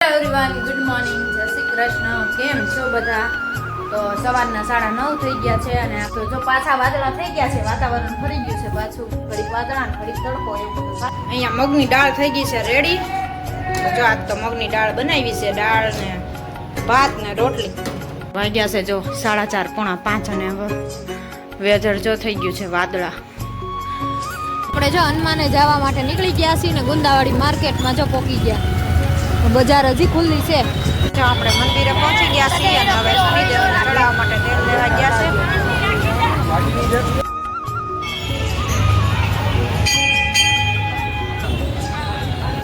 Everyone, good morning, જય શ્રી કૃષ્ણ. કેમ છો બધા? તો સવારના 9:30 થઈ ગયા છે અને આપણે જો પાછા વાદળા થઈ ગયા છે, વાતાવરણ ફરી ગયું છે પાછું, ઘડીક વાદળા ને ઘડીક તડકો એવું બધું. અહીંયા મગની દાળ થઈ ગઈ છે રેડી. જો આજ તો મગની દાળ બનાવી છે, દાળ ને ભાત ને રોટલી. વાગ્યા છે જો 4:30 પોણા 5 અને હવે વેધર જો થઈ ગયું છે વાદળા. આપણે જો હનુમાને જવા માટે નીકળી ગયા છીએ ને ગુંદાવાડી માર્કેટમાં જો પહોંચી ગયા. બજાર હજી ખુલ્લી છે. જો આપણે મંદિરે પહોંચી ગયા છીએ અને હવે શનિદેવને ચડાવવા માટે તેલ લેવા ગયા છે.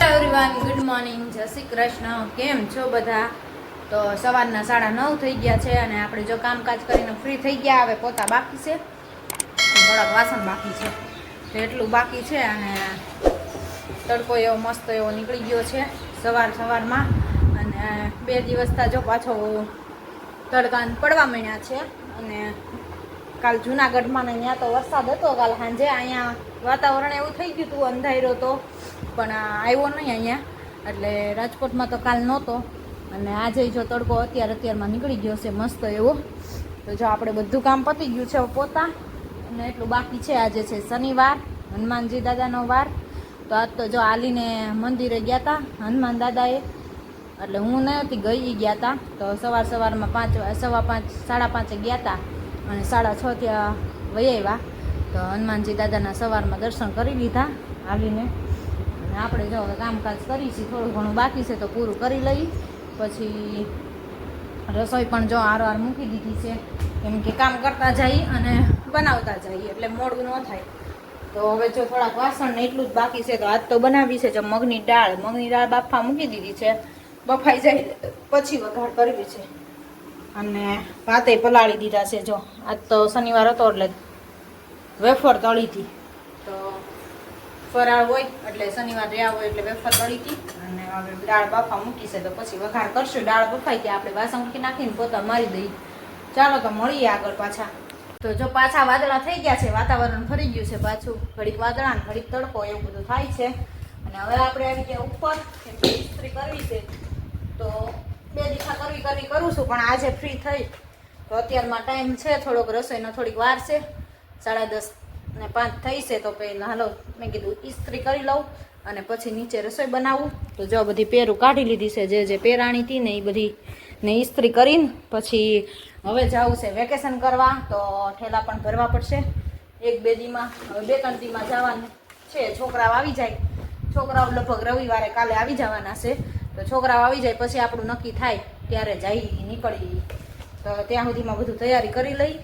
એવરીવન, ગુડ મોર્નિંગ, જય શ્રી કૃષ્ણ. કેમ છો બધા? તો સવારના 9:30 થઈ ગયા છે અને આપણે જો કામકાજ કરીને ફ્રી થઈ ગયા. હવે પોતા બાકી છે, થોડાક વાસણ બાકી છે, તો એટલું બાકી છે. અને તડકો એવો મસ્ત એવો નીકળી ગયો છે સવારમાં. અને 2 દિવસથી જો પાછો તડકા પડવા માંડ્યા છે. અને કાલ જુનાગઢમાં ને ત્યાં તો વરસાદ હતો કાલ સાંજે. અહીંયા વાતાવરણ એવું થઈ ગયું હતું, અંધાર્યો તો પણ આવ્યો નહીં અહીંયા. એટલે રાજકોટમાં તો કાલ નહોતો. અને આજે જો તડકો અત્યારમાં નીકળી ગયો છે મસ્ત એવો. તો જો આપણે બધું કામ પતી ગયું છે પોતા. અને એટલું બાકી છે. આજે છે શનિવાર, હનુમાનજી દાદાનો વાર. તો આજ તો જો આલીને મંદિરે ગયા હતા હનુમાન દાદાએ. એટલે હું નહોતી ગઈ, ગયા હતા. તો સવારમાં 5, 5:30 ગયા હતા અને 6:30 ત્યાં વહી આવ્યા. તો હનુમાનજી દાદાના સવારમાં દર્શન કરી લીધા આલીને. અને આપણે જો હવે કામકાજ કરી છીએ, થોડું ઘણું બાકી છે તો પૂરું કરી લઈ. પછી રસોઈ પણ જો આરવાર મૂકી દીધી છે, કેમ કે કામ કરતા જઈએ અને બનાવતા જઈએ એટલે મોડું ન થાય. તો હવે જો થોડાક વાસણ ને એટલું જ બાકી છે. તો આજ તો બનાવી છે જો મગની દાળ બાફા મૂકી દીધી છે. બફાઈ જાય પછી વઘાર કરવી છે. અને ભાતે પલાળી દીધા છે. જો આજ તો શનિવાર હતો એટલે વેફર તળી હતી. તો ફરાળ હોય એટલે શનિવાર રહ્યા હોય એટલે વેફર તળી હતી. અને હવે દાળ બાફા મૂકી છે તો પછી વઘાર કરશું. દાળ બફાઈ ત્યાં આપણે વાસણ મૂકી નાખીને પોતા મારી દઈએ. ચાલો તો મળીએ આગળ પાછા. તો જો પાછા વાદળા થઈ ગયા છે, વાતાવરણ ફરી ગયું છે પાછું, ઘડીક વાદળા ને ઘડીક તડકો એવું બધું થાય છે. અને હવે આપણે આવી ગયા ઉપર, કેમ કે ઇસ્ત્રી કરવી છે. તો 2 દિવસા કરવી કરું છું, પણ આજે ફ્રી થઈ. તો અત્યારમાં ટાઈમ છે થોડોક, રસોઈનો થોડીક વાર છે, 10:30 ને 5 થઈ છે. તો પહેલાં હાલો મેં કીધું ઇસ્ત્રી કરી લઉં અને પછી નીચે રસોઈ બનાવું. તો જો બધી પેરું કાઢી લીધી છે, જે પેરાણી હતી ને એ બધી ને ઇસ્ત્રી કરીને પછી હવે જવું છે વેકેશન કરવા. તો ઠેલા પણ ભરવા પડશે 1-2 દીમાં. હવે 2-3 દીમાં જવાનું છે. છોકરાઓ આવી જાય, છોકરાઓ લગભગ રવિવારે કાલે આવી જવાના છે. તો છોકરાઓ આવી જાય પછી આપણું નક્કી થાય ત્યારે નીકળી. તો ત્યાં સુધીમાં બધું તૈયારી કરી લઈ.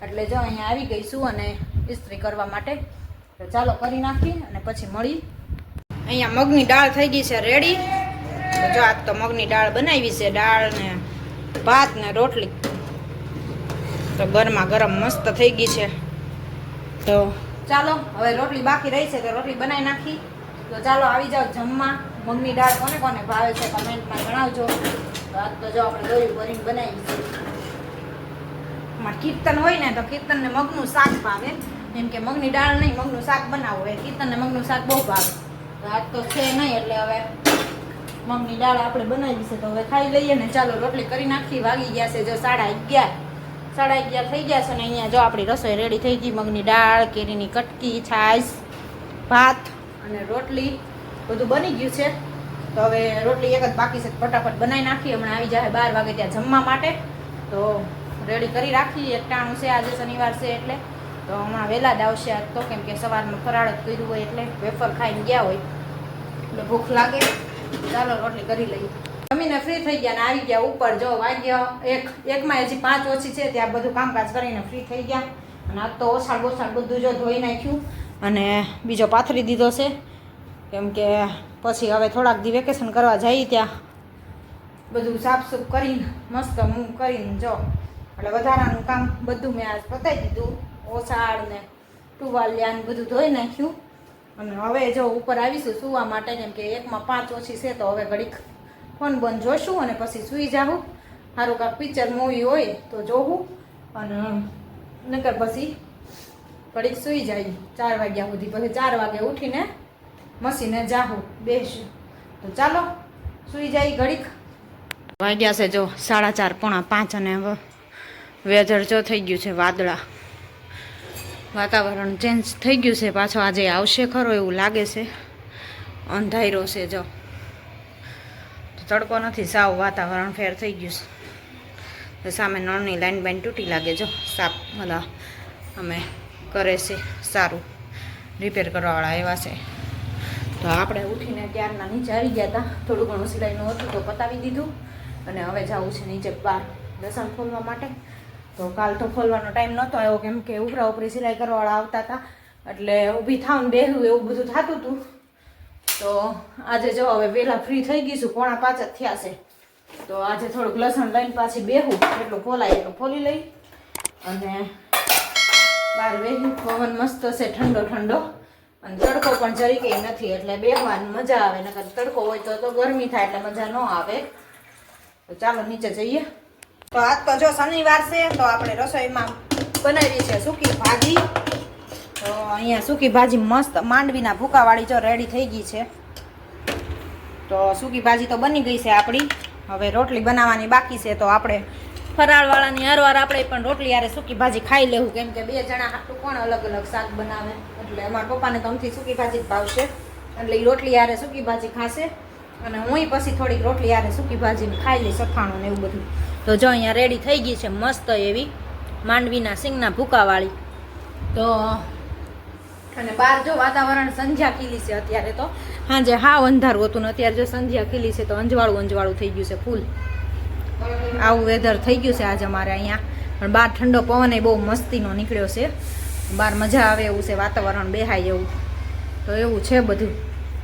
એટલે જો અહીંયા આવી ગઈ છું અને ઇસ્ત્રી કરવા માટે. તો ચાલો કરી નાખી અને પછી મળી. અહીંયા મગની દાળ થઈ ગઈ છે રેડી. તો જો આજ તો મગની દાળ બનાવી છે, દાળ ને ભાત ને રોટલી. તો ગરમા ગરમ મસ્ત થઈ ગઈ છે. તો ચાલો હવે રોટલી બાકી રહી છે તો રોટલી બનાવી નાખી. તો ચાલો આવી જાઓ જમવા. મગની દાળ કોને કોને ભાવે છે કમેન્ટમાં જણાવજો. તો આજ તો જો આપણે દોયું ભરીને બનાવી છે. કીર્તન હોય ને તો કીર્તનને મગનું શાક ભાવે, એમ કે મગની દાળ નહીં મગનું શાક બનાવવું હોય. કીર્તનને મગનું શાક બહુ ભાવે. તો આજ તો છે નહીં એટલે હવે મગની દાળ આપણે બનાવી છે. તો હવે ખાઈ લઈએ ને ચાલો રોટલી કરી નાખી. વાગી ગયા છે જો 11:30 થઈ ગયા છે. ને અહીંયા જો આપણી રસોઈ રેડી થઈ ગઈ. મગની દાળ, કેરીની કટકી, છાશ, ભાત અને રોટલી બધું બની ગયું છે. તો હવે રોટલી એક જ બાકી છે, ફટાફટ બનાવી નાખી. હમણાં આવી જાય 12 વાગે ત્યાં જમવા માટે. તો રેડી કરી રાખી. 1 છે આજે શનિવાર છે એટલે. તો હમણાં વહેલા જ આવશે આજ તો, કેમ કે સવારમાં ફરાળ જ કર્યું હોય એટલે વેફર ખાઈને ગયા હોય એટલે ભૂખ લાગે. ચાલો રોટલી કરી લઈએ. જમીને ફ્રી થઈ ગયા ને આવી ગયા ઉપર. જો વાગ્યા 1 હજી 5 ઓછી છે ત્યાં બધું કામકાજ કરીને ફ્રી થઈ ગયા. અને આજ તો ઓછાળ બધું જો ધોઈ નાખ્યું અને બીજો પાથરી દીધો છે, કેમ કે પછી હવે થોડાક દી વેકેશન કરવા જઈએ ત્યાં બધું સાફસૂફ કરીને મસ્ત કરીને જો એટલે વધારાનું કામ બધું મેં આજ પતાવી દીધું. ઓછાળ ને ટુવાલિયા ને બધું ધોઈ નાખ્યું. અને હવે જો ઉપર આવીશું સૂવા માટે, કેમ કે 1માં 5 ઓછી છે. તો હવે ઘડીક ફોન બંધ જોઈશું અને પછી સૂઈ જાઉં. સારું કાંક પિક્ચર મૂવી હોય તો જોવું અને નકર પછી ઘડીક સૂઈ જાય 4 વાગ્યા સુધી. પછી 4 વાગે ઉઠીને મશીને જાહું બેસું. તો ચાલો સુઈ જાય ઘડીક. વાગ્યા છે જો 4:30 પોણા 5 અને હવે વેધર જો થઈ ગયું છે વાદળા. વાતાવરણ ચેન્જ થઈ ગયું છે પાછો. આજે આવશે ખરો એવું લાગે છે. અંધારો છે જો, તડકો નથી, સાવ વાતાવરણ ફેર થઈ ગયું છે. સામે નળની લાઈન બાઈન તૂટી લાગે જો. સાપ ઓલા અમે કરે છે સારું, રિપેર કરવાવાળા એવા છે. તો આપણે ઉઠીને ત્યારના નીચે આવી ગયા હતા. થોડું ઘણું સિલાઈનું હતું તો પતાવી દીધું અને હવે જવું છે નીચે બહાર લસણ ખોલવા માટે. તો કાલ તો ખોલવાનો ટાઈમ નહોતો આવ્યો કેમ કે ઉપરા ઉપરી સિલાઈ કરવાવાળા આવતા હતા એટલે ઊભી થાવ ને બેહું એવું બધું થતું હતું. તો આજે જો હવે વહેલા ફ્રી થઈ ગઈશું, 4:45 જ થયા છે. તો આજે થોડુંક લસણ લઈને પાછી બેહું, એટલું ખોલાય એટલું ખોલી લઈ અને બહાર બેહું. પવન મસ્ત છે ઠંડો ઠંડો અને તડકો પણ જરી કંઈ નથી એટલે બેહવાની મજા આવે. નકર તડકો હોય તો ગરમી થાય એટલે મજા ન આવે. તો ચાલો નીચે જઈએ. તો આજ તો જો શનિવાર છે તો આપણે રસોઈમાં બનાવી છે સૂકી ભાજી. તો અહીંયા સૂકી ભાજી મસ્ત માંડવીના ભૂકાવાળી જો રેડી થઈ ગઈ છે. તો સૂકી ભાજી તો બની ગઈ છે આપણી. હવે રોટલી બનાવવાની બાકી છે. તો આપણે ફરાળવાળાની હરવાર આપણે પણ રોટલી યારે સૂકી ભાજી ખાઈ લેવું કેમ કે 2 જણા હાટું કોણ અલગ અલગ શાક બનાવે. એટલે અમારા પપ્પાને તો અમથી સૂકી ભાજી જ ભાવશે એટલે એ રોટલી યારે સૂકી ભાજી ખાશે અને હું પછી થોડીક રોટલી યારે સૂકી ભાજીને ખાઈ લઈશ, સફાણું ને એવું બધું. તો જો અહીંયા રેડી થઈ ગઈ છે મસ્ત એવી માંડવીના સિંગના ભૂકાવાળી. તો અને બહાર જો વાતાવરણ સંધ્યા ખીલી છે અત્યારે. તો સાંજે હાવ અંધારું હતું ને અત્યારે જો સંધ્યા ખીલી છે તો અંજવાળું અંજવાળું થઈ ગયું છે ફૂલ. આવું વેધર થઈ ગયું છે આજે અમારે અહીંયા. પણ બહાર ઠંડો પવન એ બહુ મસ્તીનો નીકળ્યો છે. બહાર મજા આવે એવું છે, વાતાવરણ બેહાય એવું. તો એવું છે બધું.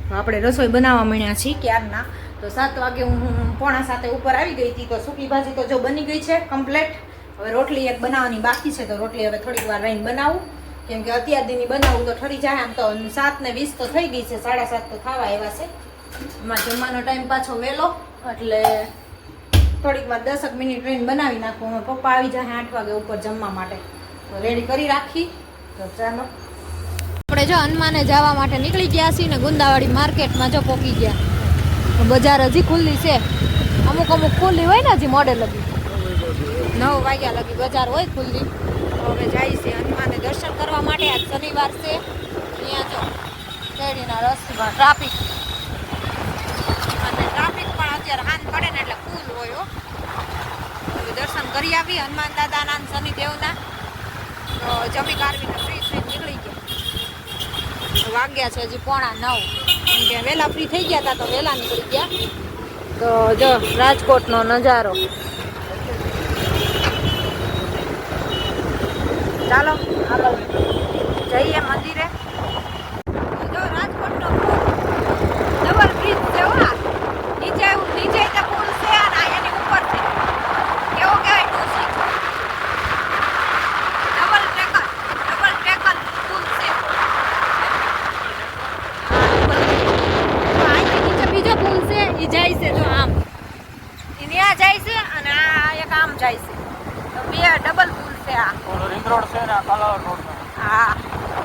તો આપણે રસોઈ બનાવવા માંડ્યા છીએ ક્યારના. તો 7 વાગે હું 6:45 ઉપર આવી ગઈ હતી. તો સૂકી ભાજી તો જો બની ગઈ છે કમ્પ્લેટ. હવે રોટલી એક બનાવવાની બાકી છે. તો રોટલી હવે થોડીક વાર રહીને બનાવું કેમ કે અત્યાર દીની બનાવું તો ઠરી જાય. આમ તો 7:20 તો થઈ ગઈ છે, 7:30 તો થવા આવ્યા છે. એમાં જમવાનો ટાઈમ પાછો વહેલો એટલે થોડીક વાર 10 મિનિટ રહીને બનાવી નાખું. અમારા પપ્પા આવી જાય 8 વાગે ઉપર જમવા માટે. તો રેડી કરી રાખી. તો ચાલો આપણે જો હનુમાને જવા માટે નીકળી ગયા છીએ ને ગુંદાવાડી માર્કેટમાં જો પહોંચી ગયા. બજાર હજી ખુલ્લી છે, અમુક ખુલ્લી હોય ને હજી મોડે લગી 9 વાગ્યા લગી બજાર હોય ખુલ્લી. તો હવે જાય છે હનુમાને દર્શન કરવા માટે. આજ શનિવાર છે. અહીંયા જો શેરડીના રસ્તામાં ટ્રાફિક અને ટ્રાફિક પણ અત્યારે હાન પડે ને એટલે ફૂલ હોય. દર્શન કરી આવી હનુમાન દાદાના શનિદેવના. તો જમી કારવીને ફ્રી થઈને નીકળી ગયા. વાગ્યા છે હજી 8:45 કેમ કે વહેલા ફ્રી થઈ ગયા હતા તો વહેલા નીકળી ગયા. તો જો રાજકોટનો નજારો. ચાલો આગળ જઈએ મંદિરે. જો રાજકોટનો ડબલ બ્રિજ છે. નીચે તો પુલ છે અને એની ઉપર છે કેવો કહેવાય ડોસી ડબલ ટ્રેકર પુલ છે. નીચે બીજો પુલ છે એ જાય છે જો આમ ત્યાં જાય છે અને આ એક આમ જાય છે. તો 2 ડબલ પુલ છે. આ રિંગ રોડ છે ને આ કાલાવાડ રોડ. હા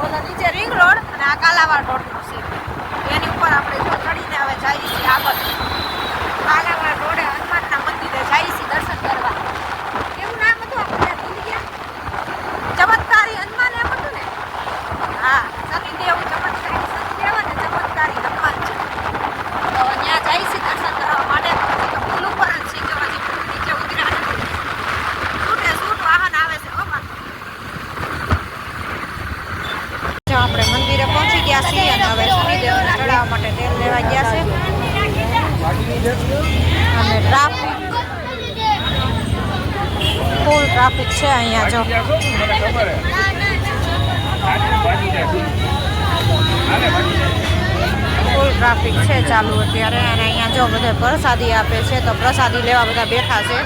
ઓલો નીચે રિંગ રોડ અને આ કાલાવાડ રોડ છે. એની ઉપર આપણે જો ચડીને હવે જઈએ છીએ આગળ કાલાવાડ રોડે હનુમાનના મંદિરે જઈએ છીએ દર્શન કરવા. કેવું નામ હતું આપણે ભૂલી ગયા? ચમત્કારી હનુમાન એમ હતું ને. હા શનિદેવ ચમત્કારી શનિદેવ અને ચમત્કારી હનુમાન છે. તો ત્યાં જઈએ છીએ દર્શન કરવા માટે. પુલ ઉપર જ છે જો હજી પુલ નીચે ઉતર્યા નથી. છૂટ વાહન આવે છે. આપણે મંદિરે પહોંચી ગયા છીએ અને હવે શનિદેવને ચડાવવા માટે તેલ લેવા ગયા છે. અને ટ્રાફિક ફૂલ ટ્રાફિક છે અહીંયા જો. ફૂલ ટ્રાફિક છે ચાલુ અત્યારે. અને અહીંયા જો બધા પ્રસાદી આપે છે તો પ્રસાદી લેવા બધા બેઠા છે.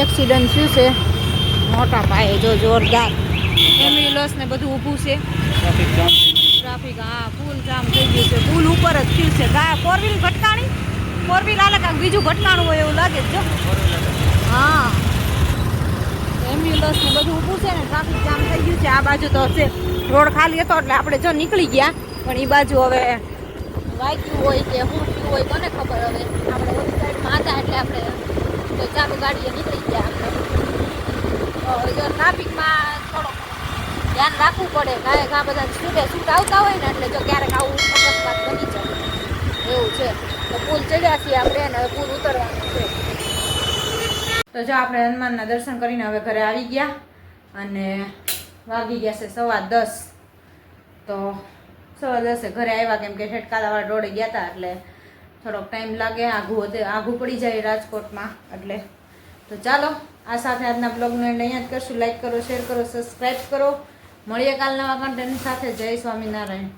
એક્સિડન્ટ થયું છે મોટા પાયે, જો જોરદાર એમ્બ્યુલન્સ ને બધું ઊભું છે. ટ્રાફિક હા ફૂલ જામ થઈ ગયું છે. પુલ ઉપર જ થયું છે. ફોર વ્હીલ ભટકાણી, ફોર વ્હીલ આલે કાંક બીજું ભટકાણું હોય એવું લાગે છે. હા એમ્બ્યુલન્સ ને બધું ઊભું છે ને ટ્રાફિક જામ થઈ ગયું છે. આ બાજુ તો છે રોડ ખાલી હતો એટલે આપણે જો નીકળી ગયા, પણ એ બાજુ હવે વાગ્યું હોય કે શું થયું હોય કોને ખબર. હવે આપણે ઓલી સાઈડમાં હતા એટલે આપણે તો ચાલુ ગાડીએ નીકળી ગયા. આપણે જો ટ્રાફિકમાં થોડોક ધ્યાન રાખવું પડે. કાંઈ આ બધા શૂટ આવતા હોય ને એટલે જો ક્યારેક આવું અકસ્માત બની જાય એવું છે. તો પુલ ચડ્યા છીએ આપણે ને પુલ ઉતરવાનું છે. તો જો આપણે હનુમાનના દર્શન કરીને હવે ઘરે આવી ગયા અને વાગી ગયા છે 10:15. તો 10:15 ઘરે આવ્યા કેમ કે ઠેઠકાલાવાળા રોડે ગયા હતા એટલે થોડોક ટાઈમ લાગે. આઘું પડી જાય રાજકોટમાં એટલે. તો ચાલો આ સાથે આજના બ્લોગનો એન્ડ અહીંયા જ કરશું. લાઈક કરો, શેર કરો, સબસ્ક્રાઈબ કરો. મળીએ કાલ નવા કન્ટેન્ટ સાથે. જય સ્વામિનારાયણ.